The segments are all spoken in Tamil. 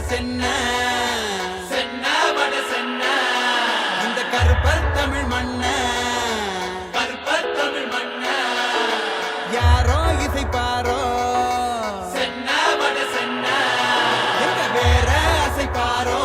சென்ன சென்ன வட சென்ன இந்த கருப்பர் தமிழ் மண்ண கருப்பர் தமிழ் மண்ண யாரோ இசைப்பாரோ சென்ன வட சென்ன எங்க வேற அசைப்பாரோ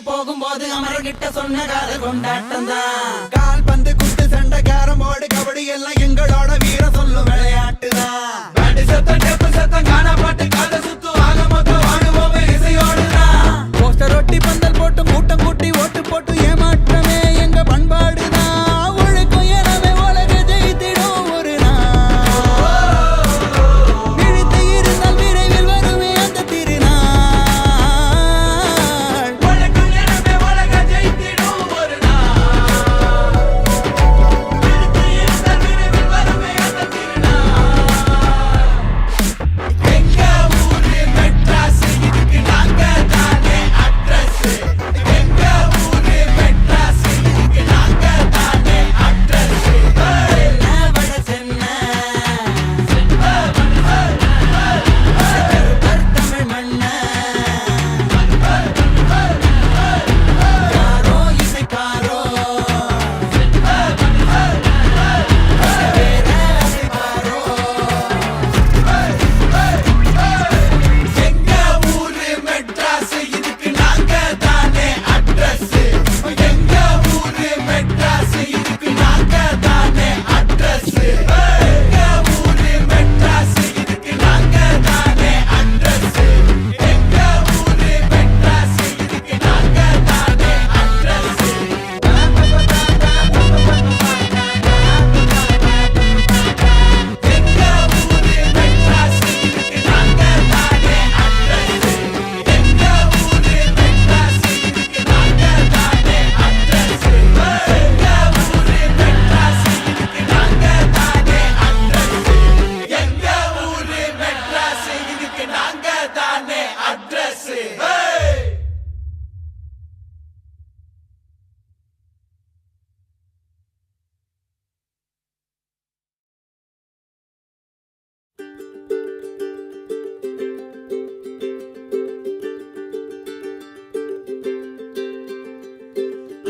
போகும்போது அமரகிட்ட சொன்ன கால கொண்டாட்டம் தான் கால் பந்து குத்து சண்டை கேரம்போர்டு கபடி எல்லாம் எங்களோட வீர சொல்லும் விளையாட்டு தான் பேண்டு சத்தம் டெப்பு சத்தம் காணா பாட்டு காத சுத்து ஆக மொத்தம் வாடுவோமே இசையோடு தான் போஸ்டர் ஒட்டி பந்தல் போட்டு கூட்டம் கூட்டி ஓட்டு போட்டு ஏமாற்றமே எங்க பண்பாடு தான் ஒழுக்கம் எனவே உலக ஜெயித்திடும் ஒரு நாள் விழித்து இருந்தால் விரைவில் வருமே அந்த திருநாள்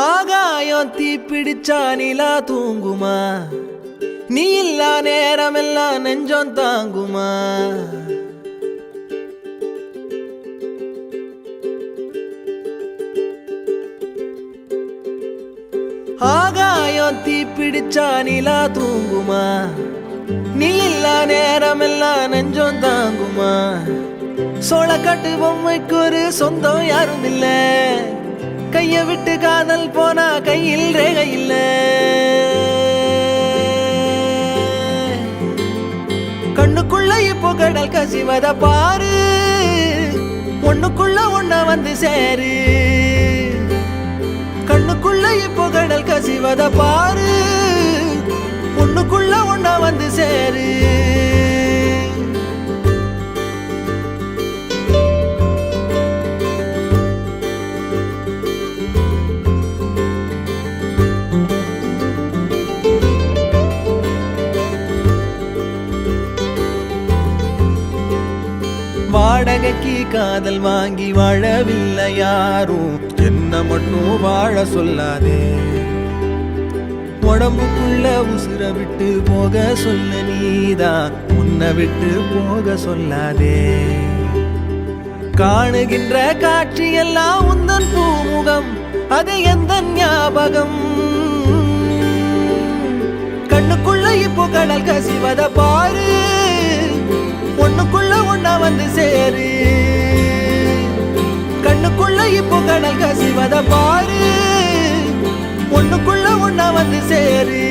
ஆகாயம் தீப்பிடிச்சா நிலா தூங்குமா நீ இல்லா நேரமெல்லாம் நெஞ்சம் தாங்குமா ஆகாயம் தீப்பிடிச்சா நிலா தூங்குமா நீ இல்லா நேரமெல்லாம் நெஞ்சம் தாங்குமா சோளக்காட்டு பொம்மைக்கு ஒரு சொந்தம் யாரும் இல்ல கைய விட்டு காதல் போனா கையில் ரேகை இல்ல. கண்ணுக்குள்ள இப்போ கடல் கசிவத பாரு, ஒண்ணுக்குள்ள ஒண்ண வந்து சேரு. கண்ணுக்குள்ள இப்போ கடல் கசிவத பாரு, ஒண்ணுக்குள்ள ஒண்ண வந்து சேரு. வாடகைக்கு காதல் வாங்கி வாழவில்லை யாரும், என்ன மட்டும் வாழ சொல்லாதே. உடம்புக்குள்ள உசுர விட்டு போக சொல்ல நீதான், உன்னை விட்டு போக சொல்லாதே. காணுகின்ற காட்சி எல்லாம் உந்தன் பூமுகம், அது எந்த ஞாபகம். கண்ணுக்குள்ள இப்போ கடல் கசிவத பாரு, ஒண்ணுக்குள்ள ஒண்ணா வந்து சேரு. கண்ணுக்குள்ள இப்போ கடல் கசிவத பாரு, ஒண்ணுக்குள்ள ஒண்ணா வந்து சேரு.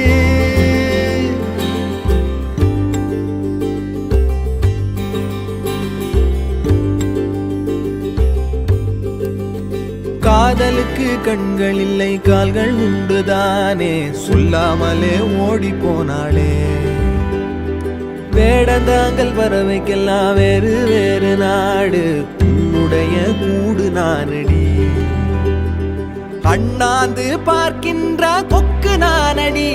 காதலுக்கு கண்கள் இல்லை கால்கள் உண்டுதானே, சொல்லாமலே ஓடி போனாளே. வேடந்தாங்கள் பறவைக்கெல்லாம் வேறு வேறு நாடு, உன்னுடைய கூடு நானடி. அண்ணாந்து பார்க்கின்ற கொக்கு நானடி,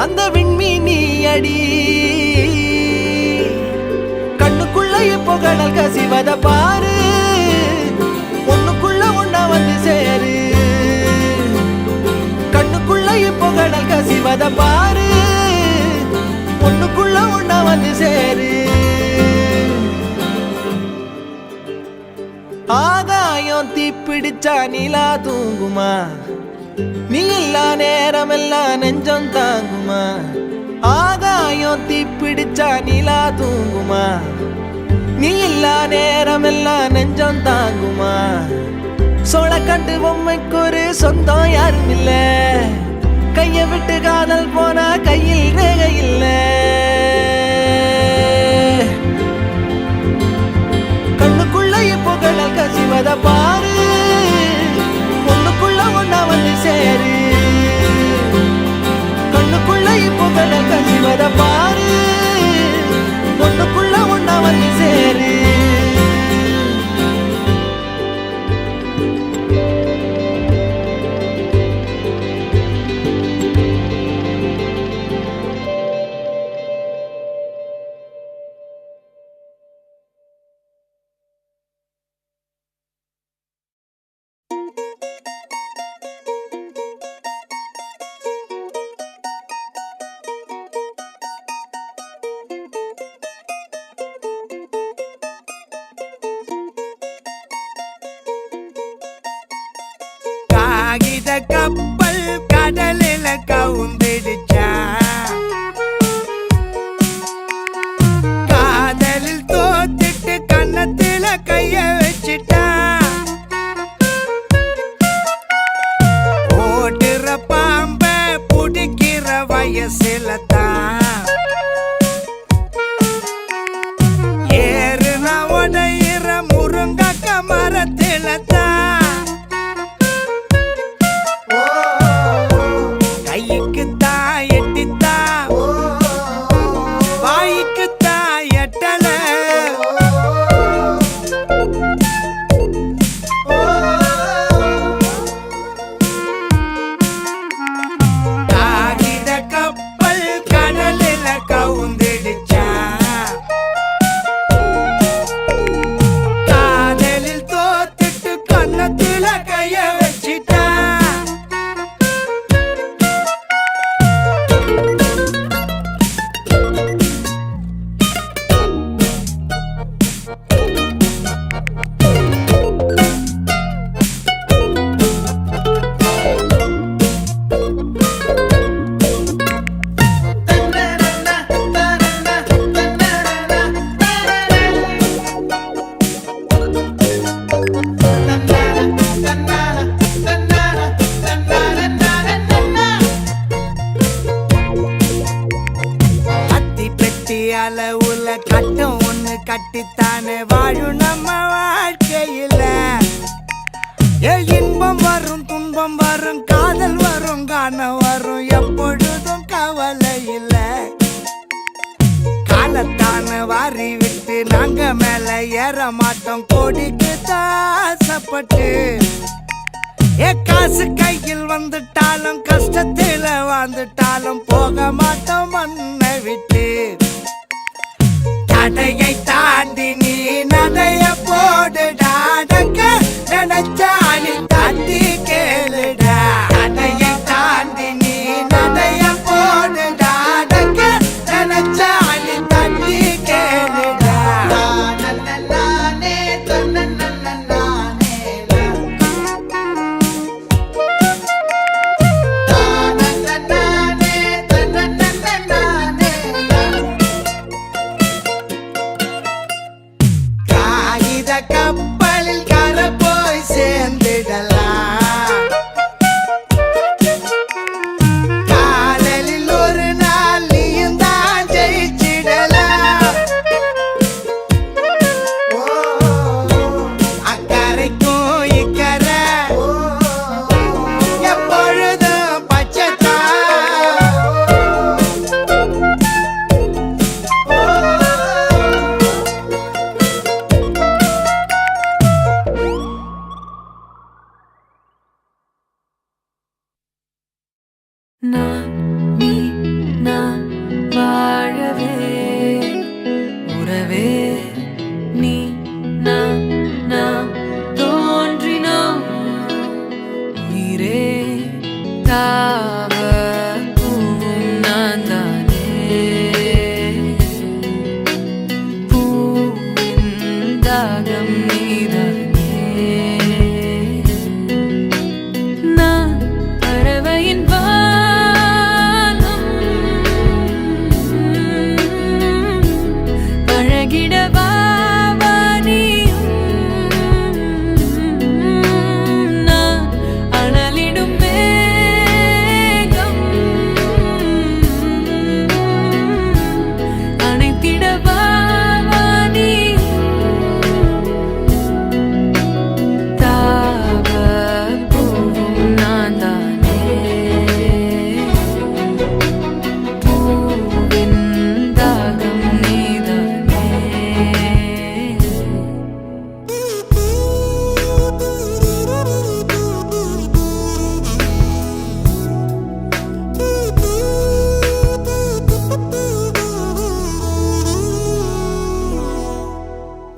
அந்த விண்மீன் நீ அடி. கண்ணுக்குள்ள இப்போ கடல் கசிவத பாரு, ஒண்ணுக்குள்ள ஒண்ணா வந்து சேரு. கண்ணுக்குள்ள இப்போ கடல் கசிவத பாரு, ஒண்ணுக்குள்ள ஒண்ணா வந்து சேரு. ஆகாயம் தீப்பிடிச்சா நிலா தூங்குமா, நீ இல்லா நேரம் எல்லாம் நெஞ்சம் தாங்குமா. ஆகாயம் தீப்பிடிச்சா நிலா தூங்குமா, நீ இல்லா நேரம் எல்லாம் நெஞ்சம் தாங்குமா. சோளக்கண்டு பொம்மைக்கு ஒரு சொந்தம் யாரும் இல்ல, கைய விட்டு காதல் போனா கையில் ரேகை இல்ல. கண்ணுக்குள்ள இப்போ கடல் கசிவத பாரு, ஒண்ணுக்குள்ள ஒண்ணா வந்து சேரு. கண்ணுக்குள்ள இப்போ கடல் கசிவத பாரு, ஒண்ணுக்குள்ள ஒண்ணா வந்து சேரு. காகித கப்பல் கடலில கவுந்திடுச்சா, காதலில் தோத்திட்டு கன்னத்தில கைய வச்சிட்டா. ஓடுற பாம்ப புடிக்கிற வயசுல தான், ஏறுன உடையிற முருங்கக்க மரத்தில தான். காதலில் தோத்திட்டு துன்பம் வரும் காதல் வரும் காணம் வரும் எப்பொழுதும் கவலை இல்லை. காலத்தான வாரி விட்டு நாங்க மேல ஏற மாட்டோம் கொடிக்கு தாசப்பட்டு. காசு கையில் வந்துட்டாலும் கஷ்டத்தில வாழ்ந்துட்டாலும் போக மாட்டோம் மண்ணை விட்டு. தடையை தாண்டி நீ நடைய போடுடா, நினைச்சாலி தாண்டி கேளுடா. தடையை தாண்டி நீ நடைய போடுடா, நினைச்சாலி தாண்டி கேளுடா. கப்பலில் கர போய் சேர்ந்திடலாம். காதலில் ஒரு நாள் நீயும் தான் ஜெயிச்சிடலாம். அக்கரைக்கும் இக்கரை எப்பொழுதும் பச்சைத்தான். நான் நீ நான் வாழவே உறவே நீ நான் தோன்றினோம் உயிரே தாவ பூவும் நான் தானே பூவின் தாகம் நீதானே நான் பறவையின்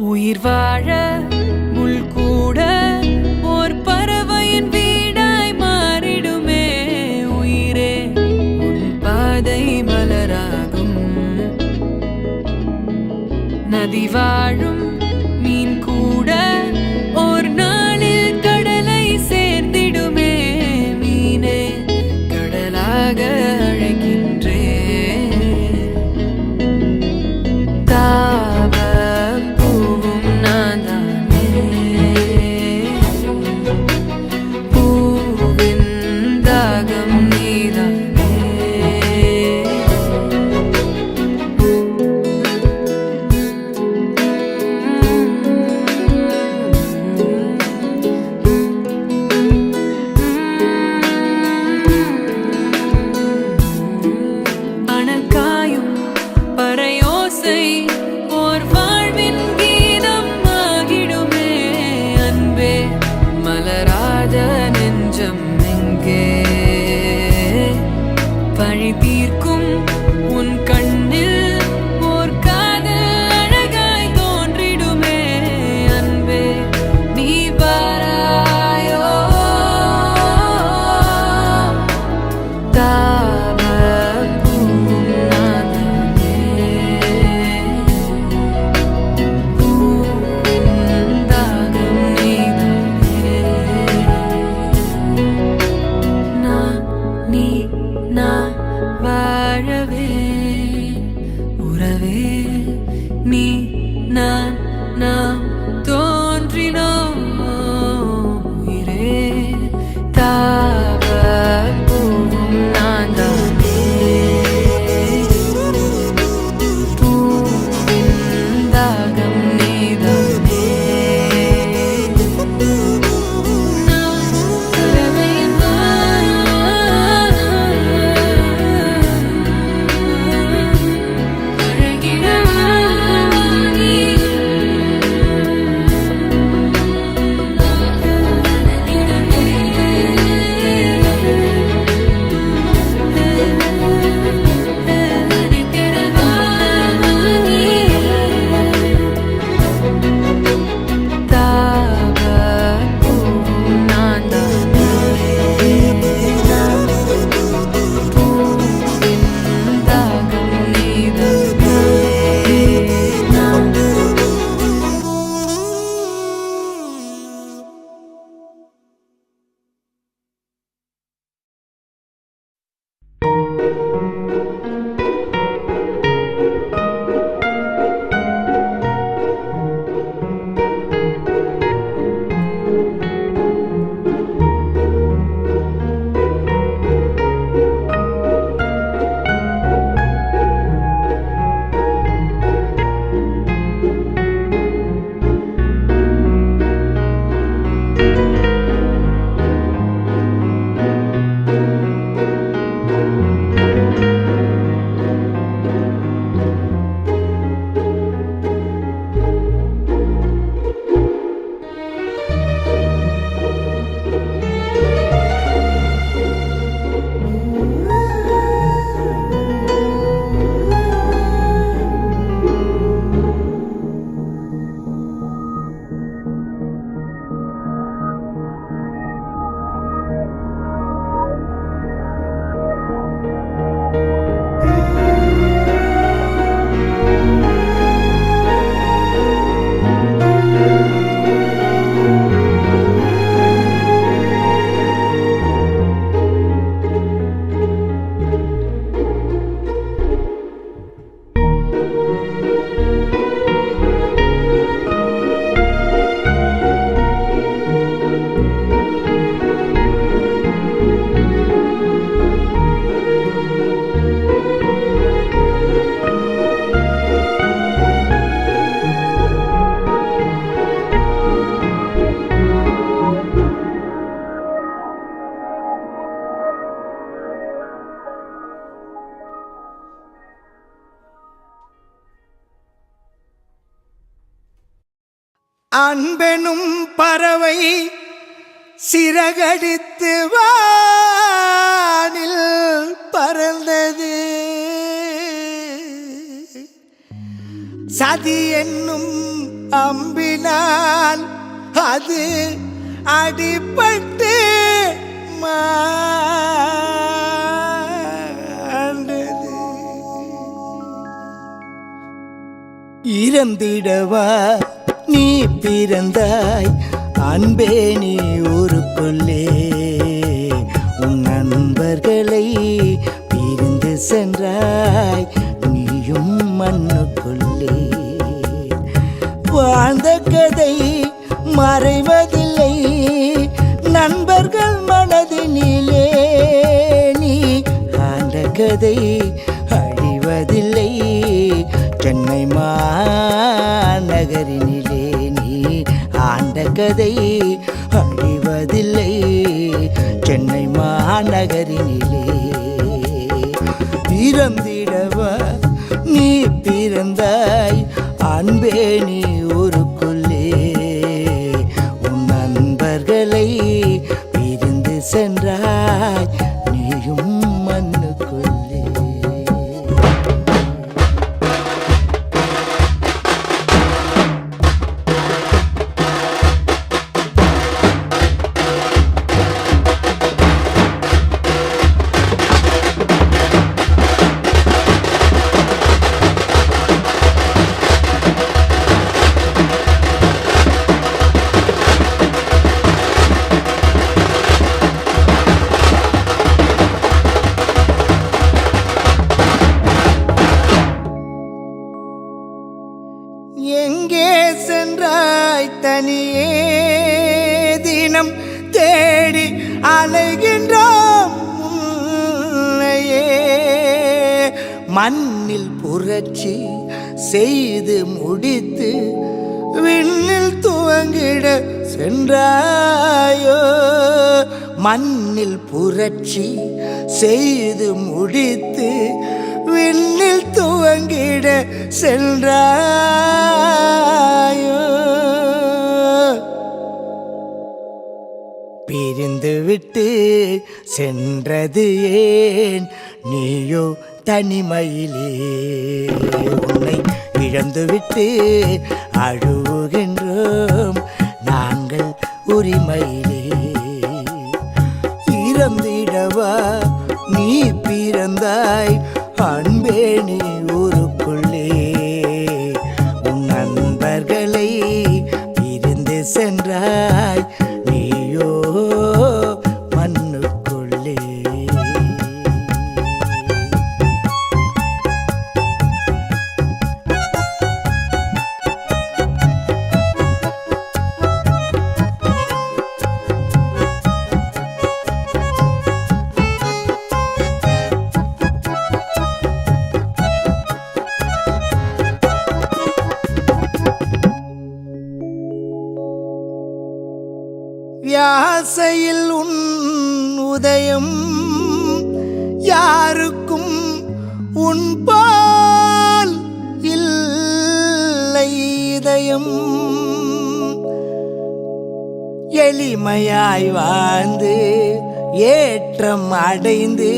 உயிர் வாழ முள் கூட ஓர் பறவையின் வீடாய் மாறிடுமே உயிரே உன் பாதை மலராகும். நதி வாழும் மீன் கூட ஓர் நாளில் கடலை சேர்ந்திடுமே மீனே கடலாக அழைக்கின்றே. தாவ பூவும் நான் தானே பூவின் தாகம் நீதானே. அனல் காயும் பறையோசை ஓர் வாழ்வின் கீதம் ஆகிடுமே அன்பே மலராத நெஞ்சம் எங்கே. பழி தீர்க்கும் உன் கண்ணில் ஓர் காதல் அழகாய் தோன்றிடுமே அன்பே நீ வாராயோ. தாவ பூவும் நான் தானே பூவின் தாகம் நீதானே. அன்பெனும் பறவை சிறகடித்து வானில் பறந்தது. சதி என்னும் அம்பினால் அது அடிபட்டு மாண்டது. இறந்திடவா நீ பிறந்தாய் அன்பே நீ ஊருக்குள்ளே. உன் நண்பர்களை பிரிந்து சென்றாய் நீயும் மண்ணுக்குள்ளே. வாழ்ந்த கதை மறைவதில்லை நண்பர்கள் மனதினிலே. நீ ஆண்ட கதை அழிவதில்லை சென்னை மாநகரினிலே. நீ ஆண்ட கதை அழிவதில்லை சென்னை மாநகரினிலே. பிறந்திடவா நீ பிறந்தாய் அன்பே நீ ஊருக்குள்ளே. உன் நண்பர்களை பிரிந்து சென்றாய் நீயும் மண்ணுக்குள்ளே. எங்கே சென்றாய் தனியே தினம் தேடி அலைகின்றோம் உன்னையே. மண்ணில் புரட்சி செய்து முடித்து விண்ணில் துவங்கிட சென்றாயோ. மண்ணில் புரட்சி செய்து முடித்து விண்ணில் துவங்கிட சென்றாயோ. பிரிந்து விட்டு சென்றது ஏன் நீயோ தனிமையிலே. உன்னை இழந்து விட்டு அழுகின்றோம் நாங்கள் உரிமையிலே. இறந்திடவா நீ பிறந்தாய் அன்பே நீ ஊருக்குள்ளே. உன் நண்பர்களை பிரிந்து சென்றாய் நீயோ மண்ணுக்குள்ளே. வியாசையில் உன் உதயம் யாருக்கும் உன் பால் இல்லை இதயம். எளிமையாய் வாழ்ந்து ஏற்றம் அடைந்து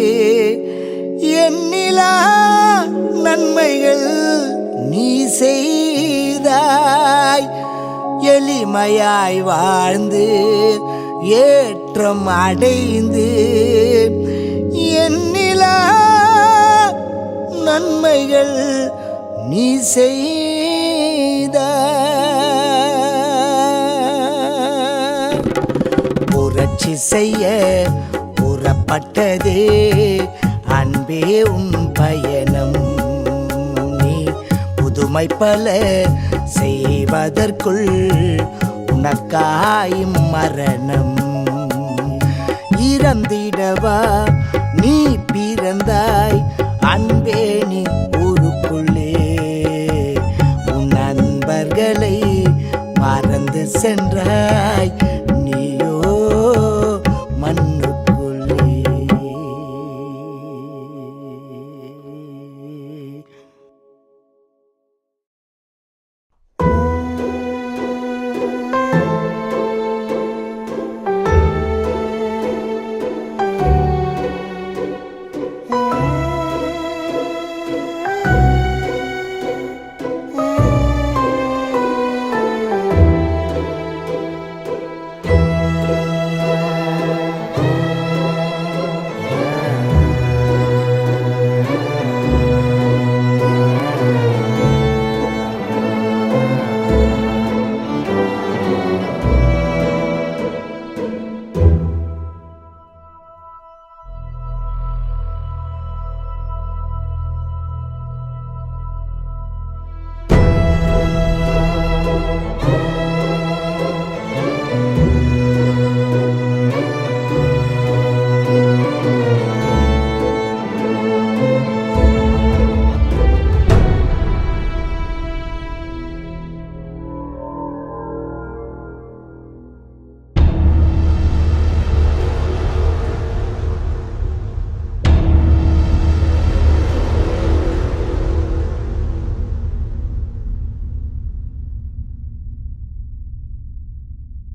எண்ணிலா நன்மைகள் நீ செய்தாய். எளிமையாய் வாழ்ந்து ஏற்றம் அடைந்து எண்ணிலா நன்மைகள் நீ செய்தாய். புரட்சி செய்ய புறப்பட்டதே அன்பே உன் பயணம். நீ புதுமை பல செய்வதற்குள் உனக்காய் மரணம். இறந்திடவா நீ பிறந்தாய் அன்பே நீ ஊருக்குள்ளே. உன் நண்பர்களை மறந்து சென்றாய்